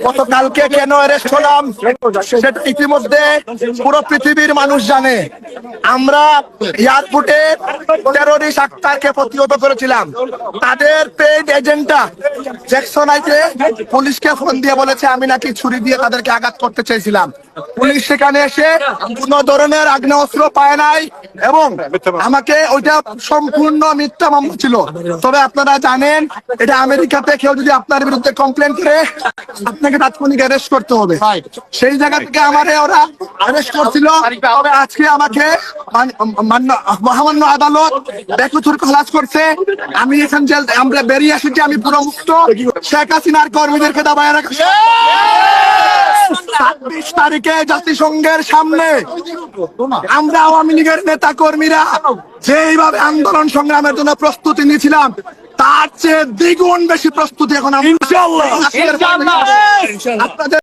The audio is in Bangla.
গতকালকে কেন অ্যারেস্ট হলাম সেটা ইতিমধ্যে পুরো পৃথিবীর মানুষ জানে। আমরা এয়ারপোর্টে টেররিস্ট আক্তারকে প্রতিহত করেছিলাম। তাদের পেইড এজেন্টটা জ্যাকসন আইতে পুলিশকে ফোন দিয়ে বলেছে আমি নাকি ছুরি দিয়ে তাদেরকে আঘাত করতে চেয়েছিলাম। পুলিশ সেখানে এসে কোনো ধরনের আগ্নেয়াস্ত্র পায় নাই এবং আমাকে ওইটা সম্পূর্ণ মিথ্যা মামলা ছিল। তবে আপনারা জানেন এটা আমেরিকাতে কেউ যদি আপনার বিরুদ্ধে কমপ্লেন করে আপনাকে তাৎক্ষণিক অ্যারেস্ট করতে হবে। সেই জায়গা থেকে আমারে ওরা অ্যারেস্ট করছিল। তবে আজকে আমাকে মহামান্য আদালত বেকসুর খালাস করছে। আমি এখন জেল আমরা বেরিয়ে আসছি, আমি পুরো মুক্ত। শেখ হাসিনার কর্মীদেরকে দাবায় রাখা ২৬ তারিখে জাতিসংঘের সামনে আমরা আওয়ামী লীগের নেতা কর্মীরা যেইভাবে আন্দোলন সংগ্রামের জন্য প্রস্তুতি নিয়েছিলাম তার চেয়ে দ্বিগুণ বেশি প্রস্তুতি এখন আমরা ইনশাআল্লাহ আপনাদের